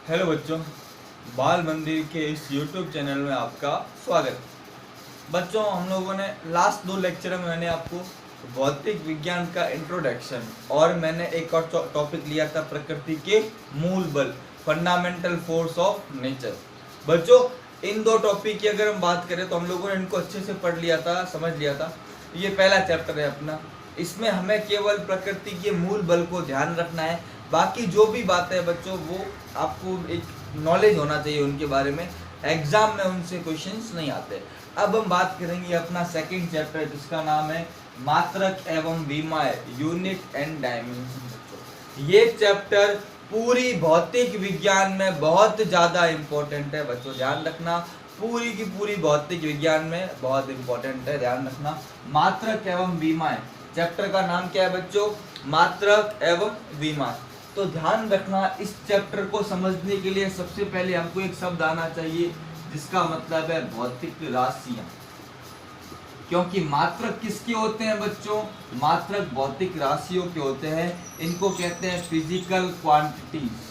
Hello बच्चों, बाल मंदिर के इस YouTube चैनल में आपका स्वागत। बच्चों, हम लोगों ने लास्ट 2 लेक्चर में मैंने आपको भौतिक विज्ञान का इंट्रोडक्शन और मैंने एक और टॉपिक लिया था प्रकृति के मूल बल, फंडामेंटल फोर्स ऑफ नेचर। बच्चों, इन 2 टॉपिक की अगर हम बात करें तो हम लोगों ने इनको अच्छे से पढ़ लिया था, समझ लिया था। ये पहला चैप्टर है अपना। इसमें हमें केवल प्रकृति के मूल बल को ध्यान रखना है। बाकी जो भी बातें हैं बच्चों, वो आपको एक नॉलेज होना चाहिए उनके बारे में। एग्जाम में उनसे क्वेश्चंस नहीं आते। अब हम बात करेंगे अपना सेकंड चैप्टर, जिसका नाम है मात्रक एवं विमाएं, यूनिट एंड डायमेंशन। बच्चों, ये चैप्टर पूरी भौतिक विज्ञान में बहुत ज़्यादा इम्पोर्टेंट है। बच्चों ध्यान रखना, पूरी की पूरी भौतिक विज्ञान में बहुत इम्पोर्टेंट है, ध्यान रखना। मात्रक एवं विमाएं, चैप्टर का नाम क्या है बच्चों? मात्रक एवं विमाएं। तो ध्यान रखना, इस चैप्टर को समझने के लिए सबसे पहले हमको एक शब्द आना चाहिए जिसका मतलब है भौतिक राशियां। क्योंकि मात्रक किसके होते हैं बच्चों? मात्रक भौतिक राशियों के होते हैं। इनको कहते हैं फिजिकल क्वांटिटीज।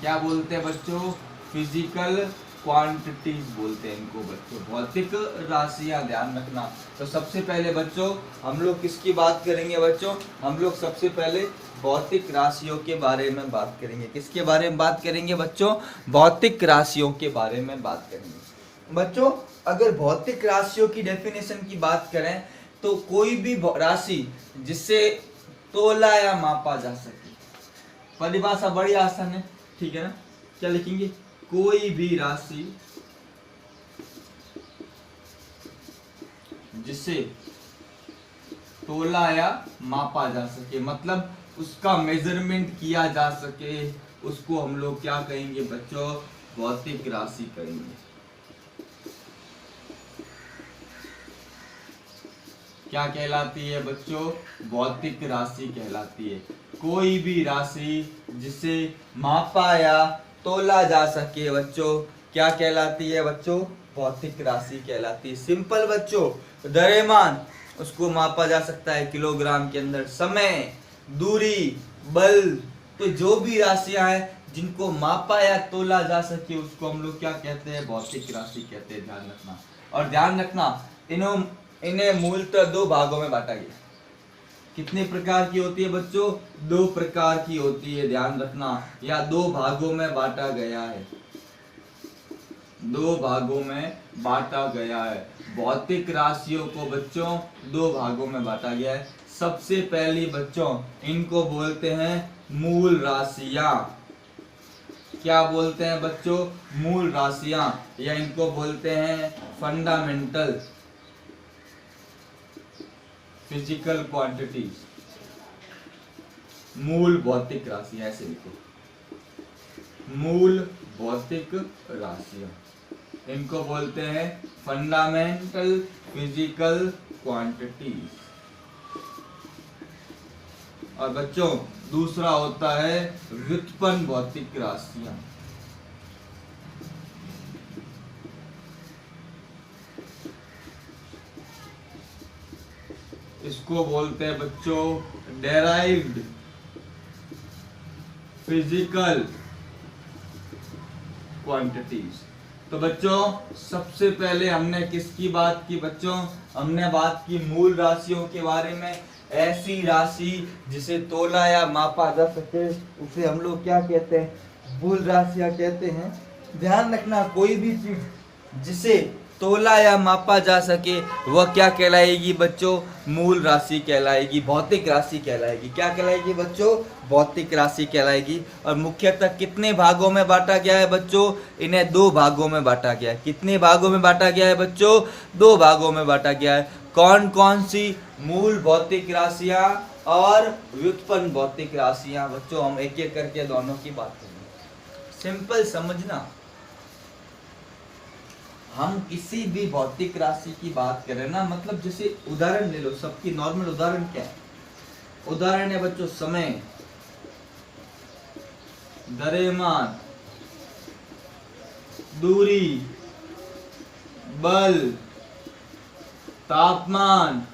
क्या बोलते हैं बच्चों? फिजिकल क्वांटिटीज बोलते हैं इनको बच्चों, भौतिक राशियां। ध्यान रखना। तो सबसे पहले बच्चों हम लोग किसकी बात करेंगे बच्चों? हम लोग सबसे पहले भौतिक राशियों के बारे में बात करेंगे। किसके बारे में बात करेंगे बच्चों? भौतिक राशियों के बारे में बात करेंगे। बच्चों, अगर भौतिक राशियों की डेफिनेशन की बात करें तो कोई भी राशि जिसे तोला या मापा जा सके। परिभाषा बड़ी आसान है, ठीक है ना? क्या लिखेंगे? कोई भी राशि जिसे तोला या मापा जा सके, मतलब उसका मेजरमेंट किया जा सके, उसको हम लोग क्या कहेंगे बच्चों? भौतिक राशि कहेंगे। क्या कहलाती है बच्चों? भौतिक राशि कहलाती है। कोई भी राशि जिसे मापा या तोला जा सके बच्चों, क्या कहलाती है बच्चों? भौतिक राशि कहलाती है। सिंपल बच्चों, द्रव्यमान उसको मापा जा सकता है किलोग्राम के अंदर। समय, दूरी, बल, तो जो भी राशियां हैं जिनको मापा या तोला जा सके उसको हम लोग क्या कहते हैं? भौतिक राशि कहते हैं। ध्यान रखना। और ध्यान रखना, इन्हें मूलतः 2 भागों में बांटा गया। कितने प्रकार की होती है बच्चों? 2 प्रकार की होती है, ध्यान रखना। या 2 भागों में बांटा गया है। 2 भागों में बांटा गया है। भौतिक राशियों को बच्चों 2 भागों में बांटा गया है। सबसे पहली बच्चों इनको बोलते हैं मूल राशियां। क्या बोलते हैं बच्चों? मूल राशियां, या इनको बोलते हैं फंडामेंटल फिजिकल क्वांटिटीज। मूल भौतिक राशियां, ऐसे लिखो, मूल भौतिक राशियां। इनको बोलते हैं फंडामेंटल फिजिकल क्वांटिटीज। और बच्चों दूसरा होता है व्युत्पन्न भौतिक राशियां। इसको बोलते हैं बच्चों डेराइव्ड फिजिकल क्वांटिटीज। तो बच्चों सबसे पहले हमने किसकी बात की बच्चों? हमने बात की मूल राशियों के बारे में। ऐसी राशि जिसे तोला या मापा जा सके उसे हम लोग क्या कहते हैं? मूल राशियां कहते हैं। ध्यान रखना, कोई भी चीज जिसे तोला या मापा जा सके वह क्या कहलाएगी बच्चों? मूल राशि कहलाएगी, भौतिक राशि कहलाएगी। क्या कहलाएगी बच्चों? भौतिक राशि कहलाएगी। और मुख्यतः कितने भागों में बांटा गया है बच्चों? इन्हें 2 भागों में बांटा गया है। कितने भागों में बांटा गया है बच्चों? 2 भागों में बांटा गया है। कौन कौन सी? मूल भौतिक राशियां और व्युत्पन्न भौतिक राशियां। बच्चों हम एक एक करके दोनों की बात करेंगे। सिंपल समझना, हम किसी भी भौतिक राशि की बात करें ना, मतलब जैसे उदाहरण ले लो, सबकी नॉर्मल उदाहरण क्या है? उदाहरण है बच्चों समय, द्रव्यमान, दूरी, बल, तापमान,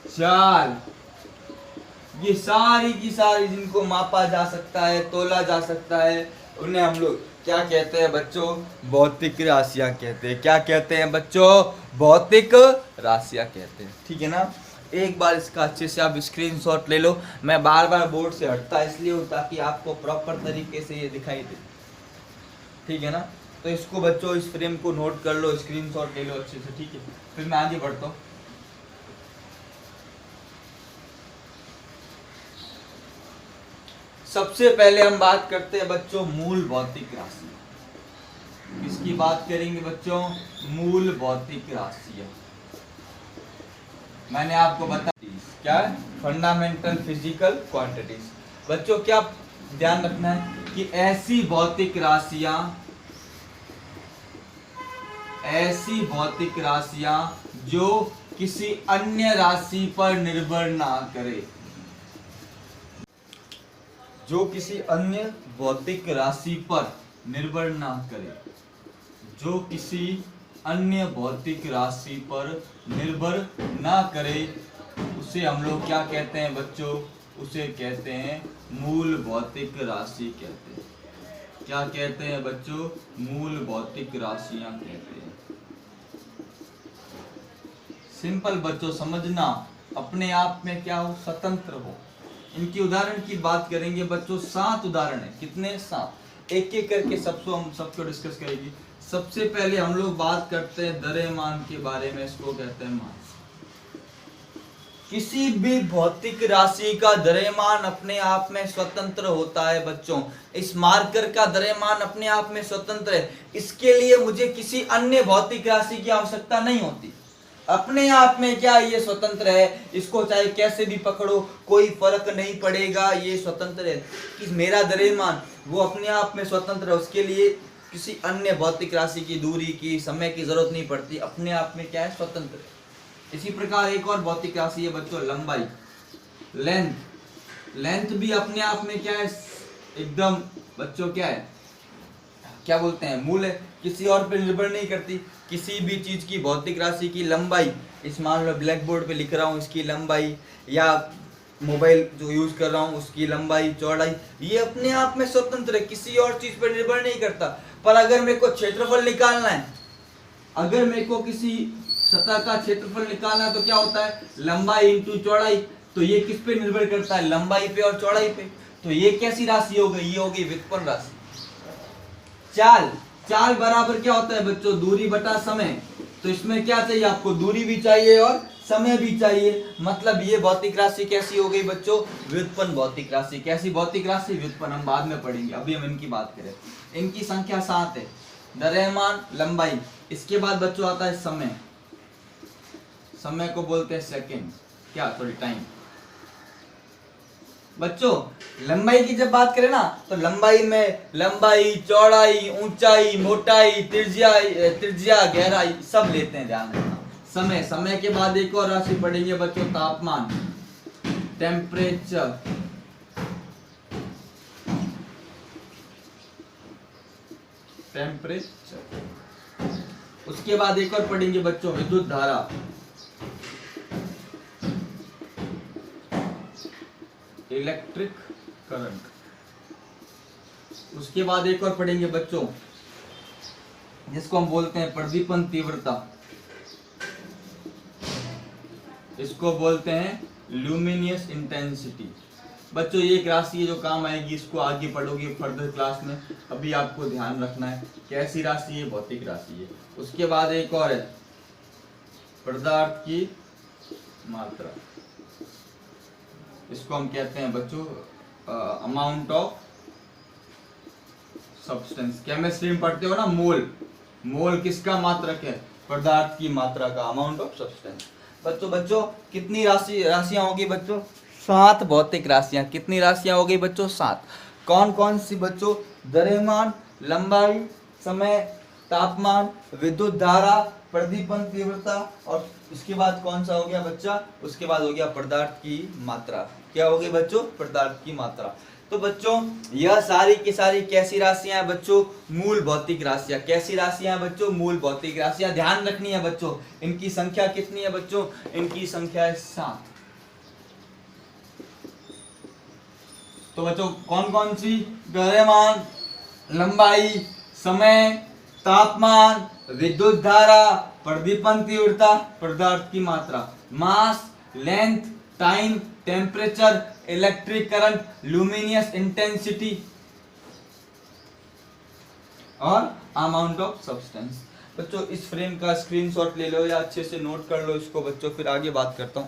चाल, ये सारी की सारी जिनको मापा जा सकता है, तोला जा सकता है, उन्हें हम लोग क्या कहते हैं बच्चों? भौतिक राशियां कहते हैं। क्या कहते हैं बच्चों? भौतिक राशियां कहते हैं। ठीक है ना? एक बार इसका अच्छे से आप स्क्रीनशॉट ले लो। मैं बार बार बोर्ड से हटता इसलिए हूँ ताकि आपको प्रॉपर तरीके से ये दिखाई दे। ठीक है ना? तो इसको बच्चों, इस फ्रेम को नोट कर लो, स्क्रीनशॉट ले लो अच्छे से। ठीक है, फिर मैं आगे बढ़ता हूँ। सबसे पहले हम बात करते हैं बच्चों मूल भौतिक राशि। किसकी बात करेंगे बच्चों? मूल भौतिक राशियां। मैंने आपको बताया क्या है? Fundamental physical quantities. बच्चों क्या ध्यान रखना है कि ऐसी भौतिक राशियां जो किसी अन्य राशि पर निर्भर ना करे, जो किसी अन्य भौतिक राशि पर निर्भर ना करे, जो किसी अन्य भौतिक राशि पर निर्भर ना करे, उसे हम लोग क्या कहते हैं बच्चों? उसे कहते हैं मूल भौतिक राशि कहते हैं। क्या कहते हैं बच्चों? मूल भौतिक राशियां कहते हैं। सिंपल बच्चों, समझना, अपने आप में क्या हो? स्वतंत्र हो। इनकी उदाहरण की बात करेंगे बच्चों। 7 उदाहरण है। कितने? 7। एक एक करके सबको डिस्कस करेंगे। सबसे पहले हम लोग बात करते हैं द्रव्यमान के बारे में। इसको कहते हैं मास। किसी भी भौतिक राशि का द्रव्यमान अपने आप में स्वतंत्र होता है बच्चों। इस मार्कर का द्रव्यमान अपने आप में स्वतंत्र है। इसके लिए मुझे किसी अन्य भौतिक राशि की आवश्यकता नहीं होती। अपने आप में क्या ये स्वतंत्र है। इसको चाहे कैसे भी पकड़ो, कोई फर्क नहीं पड़ेगा, ये स्वतंत्र है। कि मेरा द्रव्यमान वो अपने आप में स्वतंत्र है, उसके लिए किसी अन्य भौतिक राशि की, दूरी की, समय की जरूरत नहीं पड़ती। अपने आप में क्या है? स्वतंत्र है। इसी प्रकार एक और भौतिक राशि है बच्चों, लंबाई, लेंथ भी अपने आप में क्या है? एकदम बच्चों क्या है? क्या बोलते हैं? मूल है, किसी और पे निर्भर नहीं करती। किसी भी चीज की भौतिक राशि की लंबाई, इस मान लो ब्लैक बोर्ड पे लिख रहा हूँ इसकी लंबाई, या मोबाइल जो यूज कर रहा हूँ उसकी लंबाई, चौड़ाई, ये अपने आप में स्वतंत्र है, किसी और चीज पर निर्भर नहीं करता। पर अगर मेरे को क्षेत्रफल निकालना है, अगर मेरे को किसी सतह का क्षेत्रफल निकालना है, तो क्या होता है? लंबाई इंटू चौड़ाई। तो ये किस पे निर्भर करता है? लंबाई पे और चौड़ाई पे। तो ये कैसी राशि हो गई? ये होगी व्युत्पन्न राशि। चाल बराबर क्या होता है बच्चों? दूरी बटा समय। तो इसमें क्या चाहिए आपको? दूरी भी चाहिए और समय भी चाहिए। मतलब ये भौतिक राशि कैसी हो गई बच्चों? व्युत्पन्न भौतिक राशि। कैसी भौतिक राशि? व्युत्पन्न। हम बाद में पढ़ेंगे, अभी हम इनकी बात करें। इनकी संख्या 7 है। द्रव्यमान, लंबाई, इसके बाद बच्चों आता है समय। समय को बोलते हैं सेकंड, टाइम। बच्चों लंबाई की जब बात करें ना, तो लंबाई में लंबाई, चौड़ाई, ऊंचाई, मोटाई, त्रिज्या, गहराई सब लेते हैं, ध्यान रखना। समय के बाद एक और राशि पढ़ेंगे बच्चों, तापमान, टेम्परेचर। उसके बाद एक और पढ़ेंगे बच्चों, विद्युत धारा, इलेक्ट्रिक करंट। उसके बाद एक और पढ़ेंगे बच्चों जिसको हम बोलते हैं प्रदीपन तीव्रता, इसको बोलते हैं ल्यूमिनियस इंटेंसिटी। बच्चों ये एक राशि है जो काम आएगी, इसको आगे पढ़ोगे फर्दर क्लास में। अभी आपको ध्यान रखना है कैसी राशि है? भौतिक राशि है। उसके बाद एक और है पदार्थ की मात्रा, इसको हम कहते हैं बच्चों अमाउंट ऑफ सब्सटेंस। केमिस्ट्री में पढ़ते हो ना, मोल किसका मात्रक है? पदार्थ की मात्रा का, अमाउंट ऑफ सब्सटेंस। बच्चों कितनी राशियां होगी बच्चों? 7 भौतिक राशियां। कितनी राशियां हो गई बच्चों? 7। कौन कौन सी बच्चों? द्रव्यमान, लंबाई, समय, तापमान, विद्युत धारा, प्रदीपन तीव्रता, और उसके बाद कौन सा हो गया बच्चा? उसके बाद हो गया पदार्थ की मात्रा। क्या हो गई बच्चों? पदार्थ की मात्रा। तो बच्चों यह सारी की सारी कैसी राशियां हैं बच्चों? मूल भौतिक राशियां। कैसी राशियां हैं बच्चों? मूल भौतिक राशियां। ध्यान रखनी है बच्चों। इनकी संख्या कितनी है बच्चों? इनकी संख्या है 7। तो बच्चों कौन कौन सी? द्रव्यमान, लंबाई, समय, तापमान, विद्युत धारा, प्रदीपन तीव्रता, पदार्थ की मात्रा, mass, length, time, temperature, electric current, luminous intensity और अमाउंट ऑफ सब्सटेंस। बच्चों इस फ्रेम का स्क्रीनशॉट ले लो या अच्छे से नोट कर लो इसको बच्चों, फिर आगे बात करता हूं।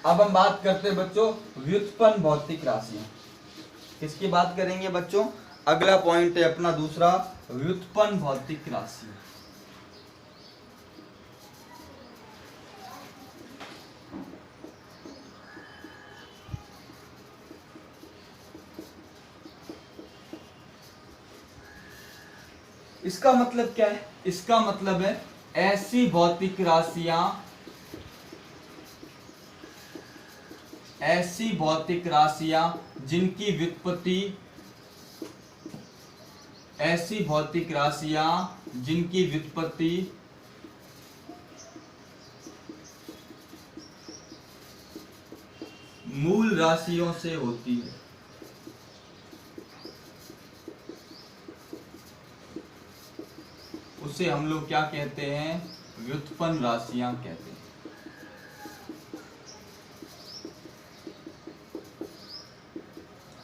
अब हम बात करते हैं बच्चों व्युत्पन्न भौतिक राशियां। किसकी बात करेंगे बच्चों? अगला पॉइंट है अपना दूसरा, व्युत्पन्न भौतिक राशियां। इसका मतलब क्या है? इसका मतलब है ऐसी भौतिक राशियां, ऐसी भौतिक राशियां जिनकी व्युत्पत्ति, ऐसी भौतिक राशियां जिनकी व्युत्पत्ति मूल राशियों से होती है। उसे हम लोग क्या कहते हैं? व्युत्पन्न राशियां कहते हैं।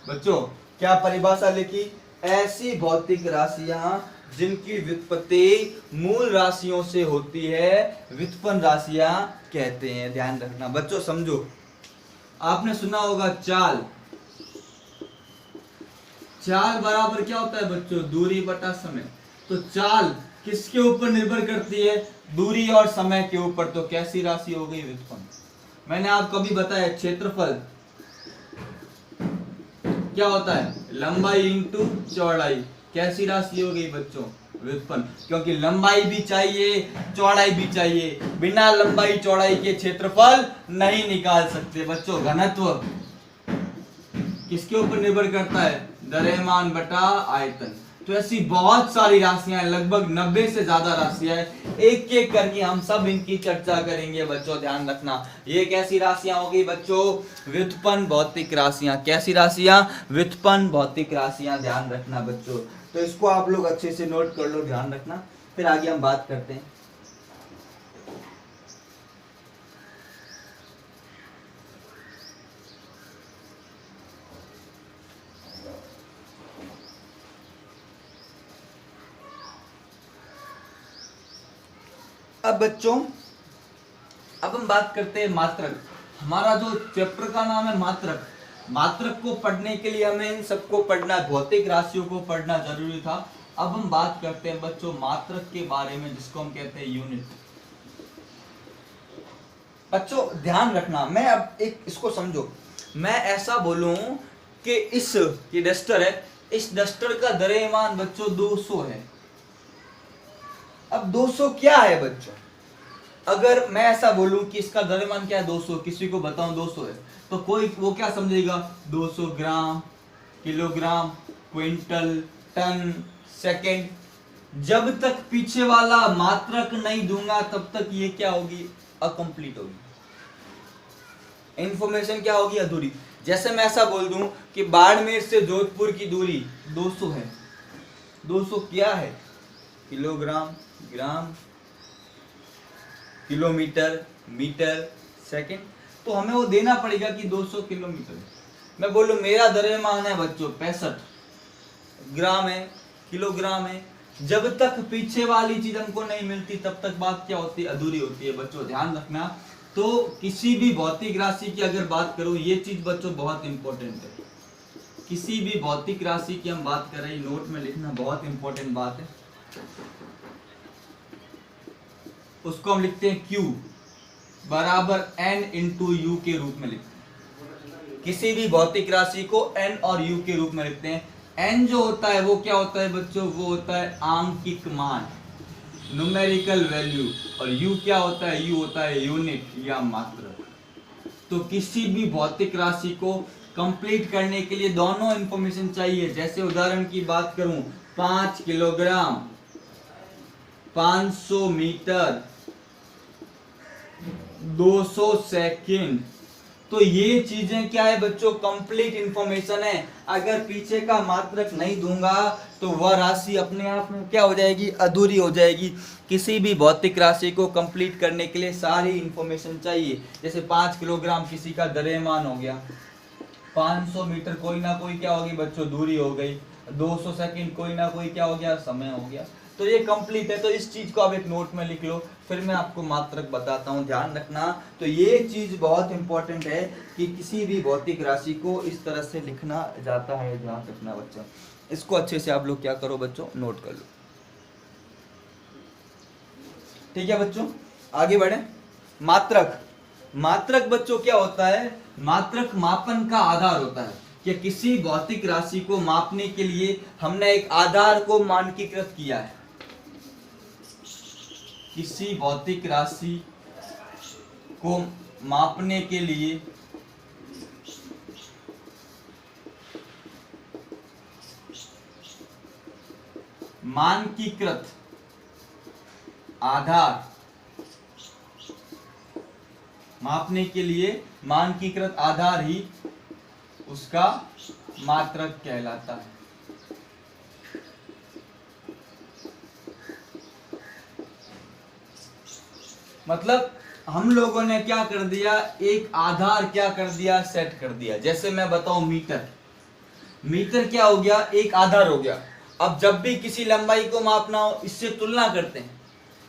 बच्चों क्या परिभाषा लिखी? ऐसी भौतिक राशियां जिनकी व्युत्पत्ति मूल राशियों से होती है, व्युत्पन्न राशियां कहते हैं। ध्यान रखना बच्चों, समझो। आपने सुना होगा चाल। चाल बराबर क्या होता है बच्चों? दूरी बटा समय। तो चाल किसके ऊपर निर्भर करती है? दूरी और समय के ऊपर। तो कैसी राशि हो गई? व्युत्पन्न। मैंने आपको अभी बताया क्षेत्रफल क्या होता है? लंबाई इंटू चौड़ाई। कैसी राशि हो गई बच्चों? व्युत्पन्न। क्योंकि लंबाई भी चाहिए, चौड़ाई भी चाहिए। बिना लंबाई चौड़ाई के क्षेत्रफल नहीं निकाल सकते बच्चों। घनत्व किसके ऊपर निर्भर करता है? द्रव्यमान बटा आयतन। तो ऐसी बहुत सारी राशियां, लगभग 90 से ज्यादा राशियां हैं। एक एक करके हम सब इनकी चर्चा करेंगे बच्चों, ध्यान रखना। ये कैसी राशियां होगी बच्चों? व्युत्पन्न भौतिक राशियां। कैसी राशियां? व्युत्पन्न भौतिक राशियां। ध्यान रखना बच्चों। तो इसको आप लोग अच्छे से नोट कर लो, ध्यान रखना। फिर आगे हम बात करते हैं। अब बच्चों, अब हम बात करते हैं मात्रक। हमारा जो चैप्टर का नाम है मात्रक। मात्रक को पढ़ने के लिए हमें इन सबको पढ़ना, भौतिक राशियों को पढ़ना जरूरी था। अब हम बात करते हैं बच्चों मात्रक के बारे में, जिसको हम कहते हैं यूनिट। बच्चों ध्यान रखना, मैं अब एक इसको समझो। मैं ऐसा बोलूं कि इस ये डस्टर है, इस डस्टर का द्रव्यमान बच्चों 200 है। अब 200 क्या है बच्चों? अगर मैं ऐसा बोलूं कि इसका द्रव्यमान क्या है? 200, किसी को बताऊं 200 है, तो कोई वो क्या समझेगा? 200 ग्राम, किलोग्राम, क्विंटल, टन, सेकंड। जब तक पीछे वाला मात्रक नहीं दूंगा तब तक ये क्या होगी? अकम्प्लीट होगी। इंफॉर्मेशन क्या होगी? अधूरी। जैसे मैं ऐसा बोल दूं कि बाड़मेर से जोधपुर की दूरी 200 है। 200 क्या है? किलोग्राम, ग्राम, किलोमीटर, मीटर, सेकंड। तो हमें वो देना पड़ेगा कि 200 किलोमीटर। मैं बोलूं मेरा द्रव्यमान है बच्चों 65 ग्राम है, किलोग्राम है। जब तक पीछे वाली चीज हमको नहीं मिलती तब तक बात क्या होती है? अधूरी होती है बच्चों, ध्यान रखना। तो किसी भी भौतिक राशि की अगर बात करूं, ये चीज बच्चों बहुत इंपॉर्टेंट है। किसी भी भौतिक राशि की हम बात कर रहे हैं, नोट में लिखना, बहुत इंपॉर्टेंट बात है। उसको हम लिखते हैं Q बराबर N इंटू यू के रूप में लिखते हैं। किसी भी भौतिक राशि को N और U के रूप में लिखते हैं। N जो होता है वो क्या होता है बच्चों? वो होता है आंकिक मान, न्यूमेरिकल वैल्यू। और U क्या होता है? U होता है यूनिट या मात्रक। तो किसी भी भौतिक राशि को कंप्लीट करने के लिए दोनों इंफॉर्मेशन चाहिए। जैसे उदाहरण की बात करूं, 5 किलोग्राम, 500 मीटर, 200 सेकेंड। तो ये चीजें क्या है बच्चों, कंप्लीट इंफॉर्मेशन है। अगर पीछे का मात्रक नहीं दूंगा तो वह राशि अपने आप में क्या हो जाएगी, अधूरी हो जाएगी। किसी भी भौतिक राशि को कंप्लीट करने के लिए सारी इंफॉर्मेशन चाहिए। जैसे 5 किलोग्राम किसी का द्रव्यमान हो गया, 500 मीटर कोई ना कोई क्या होगी बच्चों, दूरी हो गई, 200 सेकंड कोई ना कोई क्या हो गया, समय हो गया। तो ये कंप्लीट है। तो इस चीज को आप एक नोट में लिख लो, फिर मैं आपको मात्रक बताता हूँ, ध्यान रखना। तो ये चीज बहुत इंपॉर्टेंट है कि किसी भी भौतिक राशि को इस तरह से लिखना जाता है, ध्यान रखना बच्चों। इसको अच्छे से आप लोग क्या करो बच्चों, नोट कर लो। ठीक है बच्चों, आगे बढ़े। मात्रक, मात्रक बच्चों क्या होता है, मात्रक मापन का आधार होता है कि किसी भौतिक राशि को मापने के लिए हमने एक आधार को मानकीकृत किया है। किसी भौतिक राशि को मापने के लिए मानकीकृत आधार, मापने के लिए मानकीकृत आधार ही उसका मात्रक कहलाता है। मतलब हम लोगों ने क्या कर दिया, एक आधार क्या कर दिया, सेट कर दिया। जैसे मैं बताऊं मीटर, मीटर क्या हो गया, एक आधार हो गया। अब जब भी किसी लंबाई को मापना हो, इससे तुलना करते हैं,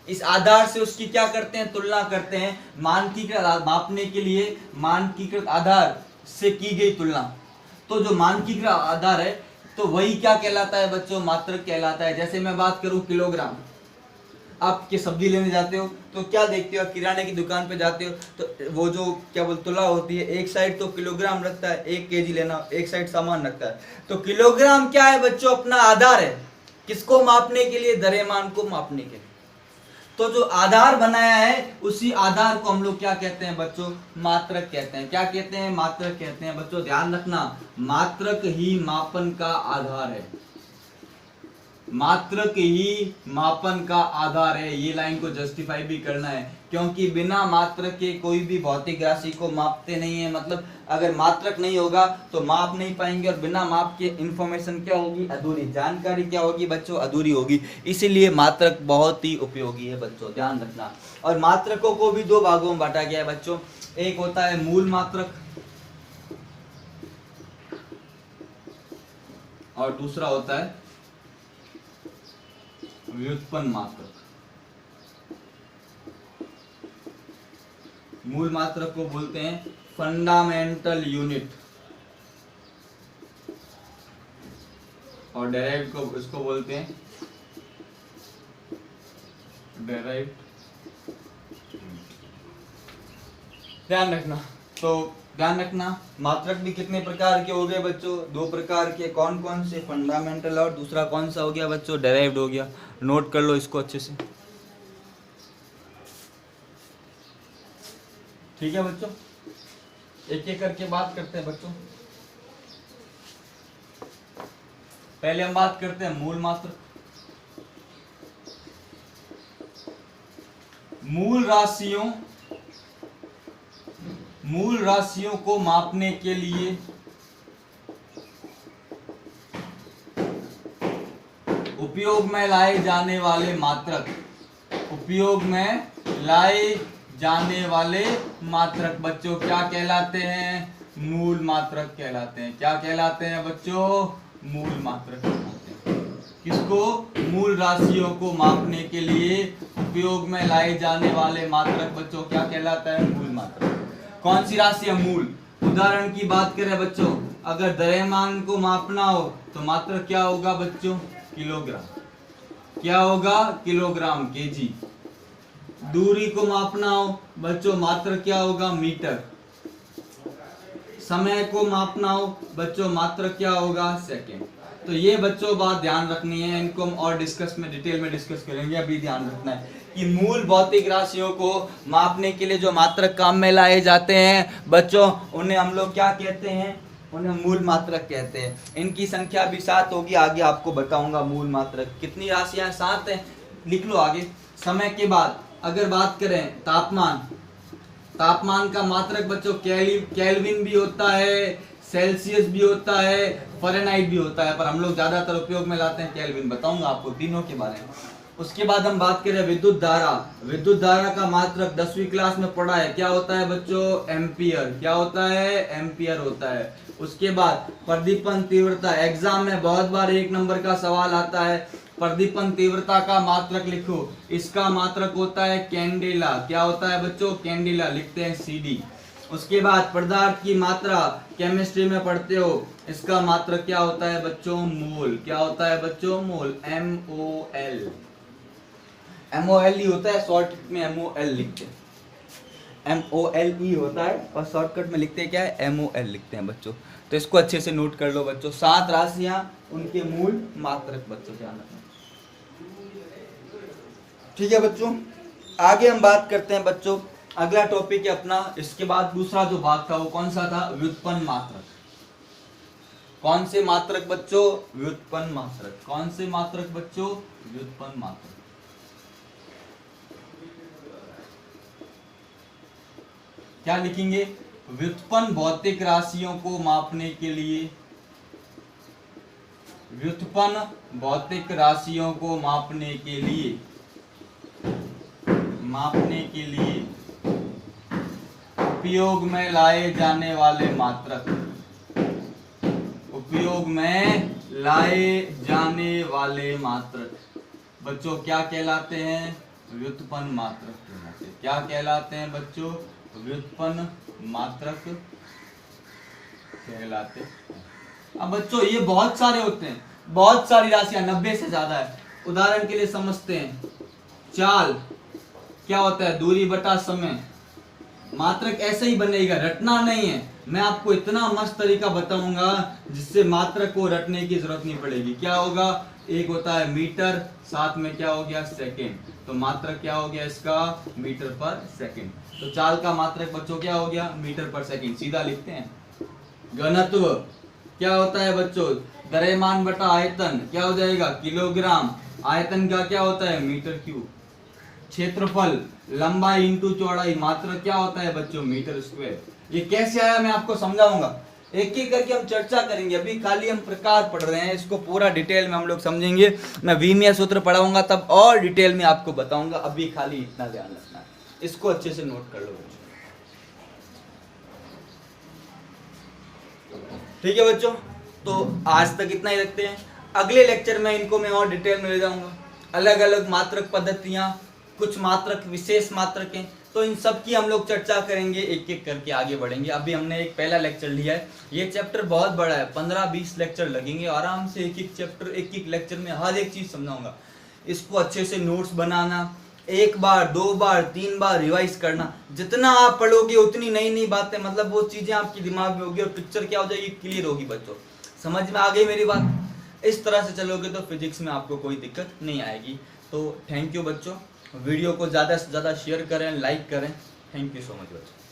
इस आधार से उसकी क्या करते हैं, तुलना करते हैं। मानकीकृत मापने के लिए मानकीकृत आधार से की गई तुलना, तो जो मानकीकृत आधार है तो वही क्या कहलाता है बच्चों, मात्रक कहलाता है। जैसे मैं बात करूं किलोग्राम, आप के सब्जी लेने जाते हो तो क्या देखते हो, किराने की दुकान पे जाते हो तो वो जो क्या बोल तुला होती है, एक साइड तो किलोग्राम रखता है, 1 केजी लेना, एक साइड सामान रखता है। तो किलोग्राम क्या है बच्चों, अपना आधार है, किसको मापने के लिए, द्रव्यमान को मापने के लिए। तो जो आधार बनाया है उसी आधार को हम लोग क्या कहते हैं बच्चों, मात्रक कहते हैं। क्या कहते हैं, मात्रक कहते हैं। बच्चों ध्यान रखना, मात्रक ही मापन का आधार है, मात्रक ही मापन का आधार है। ये लाइन को जस्टिफाई भी करना है, क्योंकि बिना मात्रक के कोई भी भौतिक राशि को मापते नहीं है। मतलब अगर मात्रक नहीं होगा तो माप नहीं पाएंगे, और बिना माप के इंफॉर्मेशन क्या होगी, अधूरी जानकारी क्या होगी बच्चों, अधूरी होगी। इसीलिए मात्रक बहुत ही उपयोगी है बच्चों, ध्यान रखना। और मात्रकों को भी 2 भागों में बांटा गया है बच्चों। एक होता है मूल मात्रक और दूसरा होता है व्युत्पन्न मात्रक। मूल मात्रक को बोलते हैं फंडामेंटल यूनिट, और डेराइव्ड को इसको बोलते हैं डेराइव्ड। ध्यान रखना, तो ध्यान रखना मात्रक भी कितने प्रकार के हो गए बच्चों, 2 प्रकार के। कौन कौन से, फंडामेंटल, और दूसरा कौन सा हो गया बच्चों, डेराइव्ड हो गया। नोट कर लो इसको अच्छे से, ठीक है बच्चों। एक एक करके बात करते हैं बच्चों। पहले हम बात करते हैं मूल मात्रक। मूल राशियों को मापने के लिए उपयोग में लाए जाने वाले मात्रक, उपयोग में लाए जाने वाले मात्रक बच्चों क्या कहलाते हैं, मूल मात्रक कहलाते हैं। क्या कहलाते हैं बच्चों, मूल मात्रक कहलाते हैं। किसको, मूल राशियों को मापने के लिए उपयोग में लाए जाने वाले मात्रक बच्चों क्या कहलाता है, मूल मात्रक। कौन सी राशि है, मूल। उदाहरण की बात करें बच्चों, अगर द्रव्यमान को मापना हो तो मात्रक क्या होगा बच्चों, किलोग्राम। क्या होगा, किलोग्राम, केजी। दूरी को मापना हो बच्चों, मात्रक क्या होगा, मीटर। समय को मापना हो बच्चों, मात्रक क्या होगा, सेकंड। तो ये बच्चों बात ध्यान रखनी है, इनको हम और डिटेल में डिस्कस करेंगे। अभी ध्यान रखना है कि मूल भौतिक राशियों को मापने के लिए जो मात्रक काम में लाए जाते हैं बच्चों, उन्हें हम लोग क्या कहते हैं, उन्हें मूल मात्रक कहते हैं। इनकी संख्या भी 7 होगी, आगे आपको बताऊंगा मूल मात्रक कितनी राशियां, 7 है, लिख लो आगे। समय के बाद अगर बात करें तापमान, तापमान का मात्रक बच्चों केल्विन भी होता है, सेल्सियस भी होता है, फ़ारेनहाइट भी होता है, पर हम लोग ज्यादातर उपयोग में लाते हैं केल्विन। बताऊंगा आपको तीनों के बारे में। उसके बाद हम बात करें विद्युत धारा। विद्युत धारा का मात्रक 10वीं क्लास में पढ़ा है, क्या होता है बच्चों? एम्पियर। क्या होता है? एम्पियर होता है। उसके बाद प्रदीपन तीव्रता, एग्जाम में बहुत बार 1 नंबर का सवाल आता है, प्रदीपन तीव्रता का मात्रक लिखो। इसका मात्रक होता है कैंडेला। क्या होता है बच्चों? कैंडेला, लिखते हैं CD। उसके बाद पदार्थ की मात्रा, केमिस्ट्री में पढ़ते हो, इसका मात्रक क्या होता है बच्चों? मोल। क्या होता है बच्चों? मोल, MOL। MOL ही होता है, शॉर्टकट में MOL लिखते हैं, MOLE होता है, और शॉर्टकट में लिखते हैं क्या है? MOL लिखते हैं बच्चों। तो इसको अच्छे से नोट कर लो बच्चों। 7 राशियां, उनके मूल, मात्रक बच्चों ध्यान रखना। ठीक है बच्चों, आगे हम बात करते हैं बच्चों। अगला टॉपिक है अपना, इसके बाद दूसरा जो भाग था वो कौन सा था? व्युत्पन्न मात्रक। कौन से मात्रक बच्चों? व्युत्पन्न मात्रक। कौन से मात्रक बच्चों? व्युत्पन्न मात्रक। क्या लिखेंगे? व्युत्पन्न भौतिक राशियों को मापने के लिए, व्युत्पन्न भौतिक राशियों को मापने के लिए उपयोग में लाए जाने वाले मात्रक, उपयोग में लाए जाने वाले मात्रक बच्चों क्या कहलाते हैं? व्युत्पन्न मात्रक कहलाते हैं। क्या कहलाते हैं बच्चों? व्युत्पन्न मात्रक कहलाते हैं। अब बच्चों ये बहुत सारे होते हैं, बहुत सारी राशियां, 90 से ज्यादा है। उदाहरण के लिए समझते हैं, चाल क्या होता है? दूरी बटा समय। मात्रक ऐसे ही बनेगा, रटना नहीं है। मैं आपको इतना मस्त तरीका बताऊंगा जिससे मात्रक को रटने की जरूरत नहीं पड़ेगी। क्या होगा? एक होता है मीटर, साथ में क्या हो गया? सेकंड। तो मात्रक क्या हो गया इसका? मीटर पर सेकंड। तो चाल का मात्रक बच्चों क्या हो गया? मीटर पर सेकंड। सीधा लिखते हैं। घनत्व क्या होता है बच्चों? द्रव्यमान बटा आयतन, क्या हो जाएगा? किलोग्राम। आयतन का क्या होता है? Metre cube. क्षेत्रफल, लंबाई इंटू चौड़ाई, मात्रक क्या होता है बच्चों? Metre square. ये कैसे आया मैं आपको समझाऊंगा, एक एक करके हम चर्चा करेंगे। अभी खाली हम प्रकार पढ़ रहे हैं, इसको पूरा डिटेल में हम लोग समझेंगे। मैं विमीय सूत्र पढ़ाऊंगा तब और डिटेल में आपको बताऊंगा। अभी खाली इतना ध्यान रखना है, इसको अच्छे से नोट कर लो बच्चों। ठीक है बच्चों, तो आज तक इतना ही रखते हैं। अगले लेक्चर में इनको मैं और डिटेल में ले जाऊंगा। अलग अलग मात्रक पद्धतियां, कुछ मात्रक विशेष मात्रक हैं, तो इन सब की हम लोग चर्चा करेंगे, एक एक करके आगे बढ़ेंगे। अभी हमने एक पहला लेक्चर लिया है, ये चैप्टर बहुत बड़ा है, 15-20 लेक्चर लगेंगे आराम से। एक एक चैप्टर, एक एक लेक्चर में हर एक चीज समझाऊंगा। इसको अच्छे से नोट्स बनाना, 1 बार 2 बार 3 बार रिवाइज करना। जितना आप पढ़ोगे उतनी नई नई बातें, मतलब वो चीजें आपके दिमाग में होगी और पिक्चर क्या हो जाएगी? क्लियर होगी बच्चों। समझ में आ गई मेरी बात? इस तरह से चलोगे तो फिजिक्स में आपको कोई दिक्कत नहीं आएगी। तो थैंक यू बच्चों, वीडियो को ज़्यादा से ज़्यादा शेयर करें, लाइक करें। थैंक यू सो मच बच्चों।